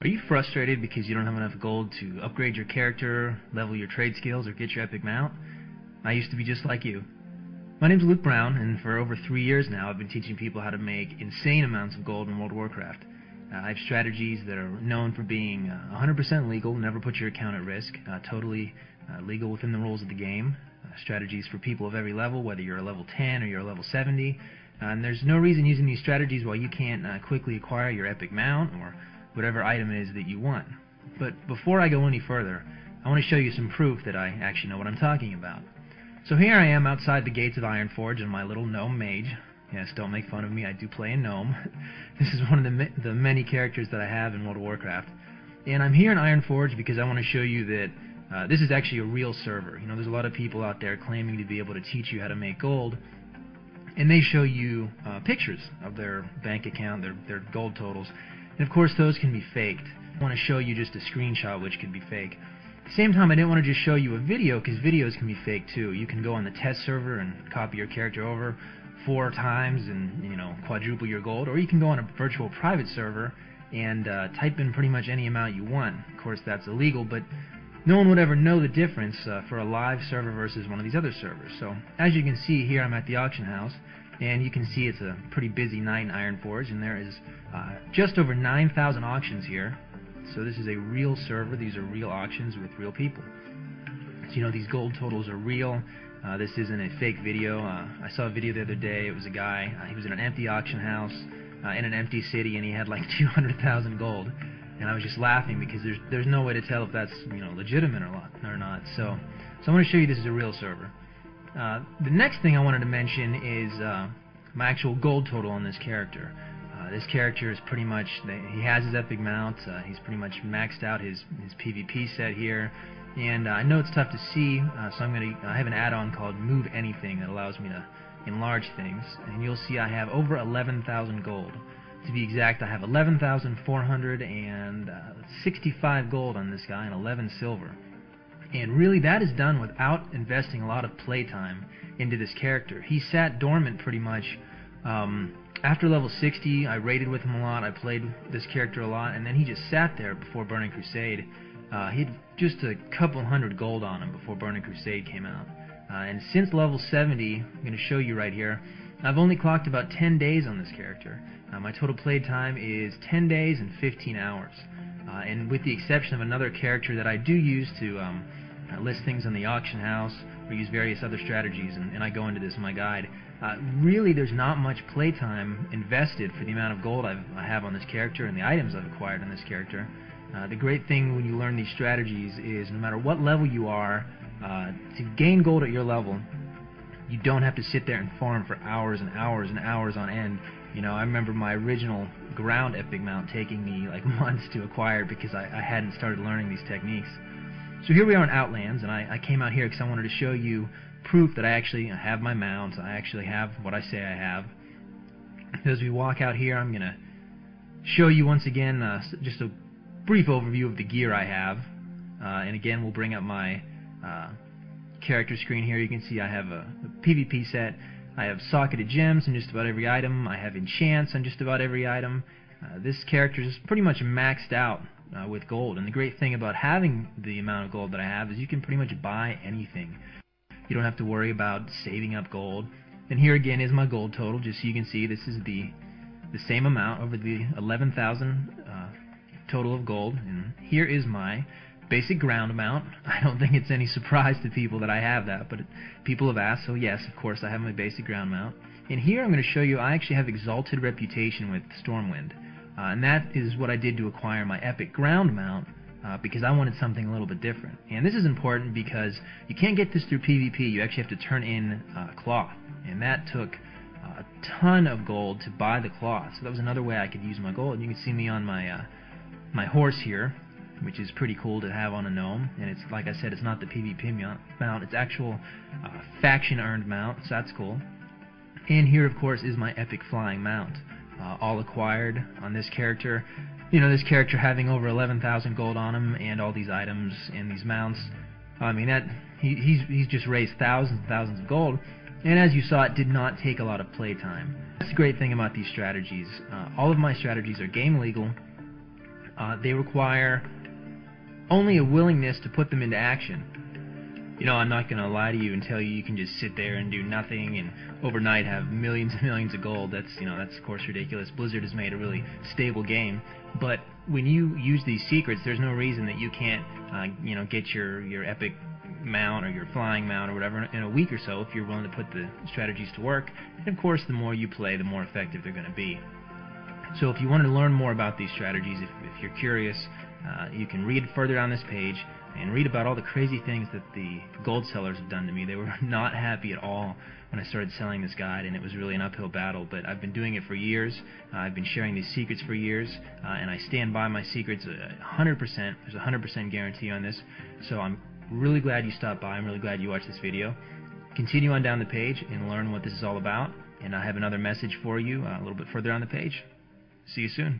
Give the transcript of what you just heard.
Are you frustrated because you don't have enough gold to upgrade your character, level your trade skills, or get your epic mount? I used to be just like you. My name's Luke Brown, and for over 3 years now I've been teaching people how to make insane amounts of gold in World of Warcraft. I have strategies that are known for being 100% legal, never put your account at risk, totally legal within the rules of the game. Strategies for people of every level, whether you're a level 10 or you're a level 70. And there's no reason using these strategies while you can't quickly acquire your epic mount or whatever item it is that you want. But before I go any further, I want to show you some proof that I actually know what I'm talking about. So here I am outside the gates of Ironforge in my little gnome mage. Yes, don't make fun of me, I do play a gnome. This is one of the many characters that I have in World of Warcraft. And I'm here in Ironforge because I want to show you that this is actually a real server. You know, there's a lot of people out there claiming to be able to teach you how to make gold, and they show you pictures of their bank account, their gold totals. And of course those can be faked. I want to show you just a screenshot which could be fake. At the same time, I didn't want to just show you a video, because videos can be fake too. You can go on the test server and copy your character over 4 times and, you know, quadruple your gold, or you can go on a virtual private server and type in pretty much any amount you want. Of course that's illegal, but no one would ever know the difference for a live server versus one of these other servers. So as you can see here, I'm at the auction house, and you can see it's a pretty busy night in Ironforge, and there is just over 9,000 auctions here. So this is a real server. These are real auctions with real people. So, you know, these gold totals are real. This isn't a fake video. I saw a video the other day. It was a guy. He was in an empty auction house in an empty city, and he had like 200,000 gold. And I was just laughing because there's no way to tell if that's, you know, legitimate or not. So I want to show you this is a real server. The next thing I wanted to mention is my actual gold total on this character. This character is pretty much, he has his epic mount, he's pretty much maxed out his PvP set here, and I know it's tough to see, so I have an add-on called Move Anything that allows me to enlarge things, and you'll see I have over 11,000 gold. To be exact, I have 11,465 gold on this guy and 11 silver. And really that is done without investing a lot of playtime into this character. He sat dormant pretty much. After level 60, I raided with him a lot, I played this character a lot, and then he just sat there before Burning Crusade. He had just a couple hundred gold on him before Burning Crusade came out. And since level 70, I'm going to show you right here, I've only clocked about 10 days on this character. My total play time is 10 days and 15 hours. And with the exception of another character that I do use to list things on the auction house, or use various other strategies, and I go into this in my guide, really there's not much playtime invested for the amount of gold I have on this character and the items I've acquired on this character. The great thing when you learn these strategies is no matter what level you are, to gain gold at your level, you don't have to sit there and farm for hours and hours and hours on end. You know, I remember my original ground epic mount taking me like months to acquire because I hadn't started learning these techniques. So here we are in Outlands, and I came out here because I wanted to show you proof that I actually have my mount. I actually have what I say I have. As we walk out here, I'm going to show you once again just a brief overview of the gear I have. And again, we'll bring up my character screen here. You can see I have a PvP set. I have socketed gems on just about every item. I have enchants on just about every item. This character is pretty much maxed out with gold, and the great thing about having the amount of gold that I have is you can pretty much buy anything. You don't have to worry about saving up gold. And here again is my gold total, just so you can see this is the same amount over the 11,000 total of gold, and here is my basic ground amount. I don't think it's any surprise to people that I have that, but people have asked, so yes, of course I have my basic ground mount. And here I'm going to show you I actually have Exalted Reputation with Stormwind. And that is what I did to acquire my epic ground mount, because I wanted something a little bit different. And this is important because you can't get this through PvP. You actually have to turn in cloth, and that took a ton of gold to buy the cloth. So that was another way I could use my gold. And you can see me on my my horse here, which is pretty cool to have on a gnome. And it's, like I said, it's not the PvP mount, it's actual faction earned mount, so that's cool. And here of course is my epic flying mount. All acquired on this character. You know, this character having over 11,000 gold on him and all these items and these mounts. I mean, he's just raised thousands and thousands of gold, and as you saw, it did not take a lot of playtime. That's the great thing about these strategies. All of my strategies are game legal. they require only a willingness to put them into action. You know, I'm not going to lie to you and tell you you can just sit there and do nothing and overnight have millions and millions of gold. That's of course ridiculous. Blizzard has made a really stable game, but when you use these secrets, there's no reason that you can't, get your epic mount or your flying mount or whatever in a week or so if you're willing to put the strategies to work. And of course, the more you play, the more effective they're going to be. So if you want to learn more about these strategies, if you're curious, you can read further down this page and read about all the crazy things that the gold sellers have done to me. They were not happy at all when I started selling this guide, and it was really an uphill battle, but I've been doing it for years. I've been sharing these secrets for years, and I stand by my secrets 100%. There's a 100% guarantee on this, so I'm really glad you stopped by. I'm really glad you watched this video. Continue on down the page and learn what this is all about, and I have another message for you a little bit further on the page. See you soon.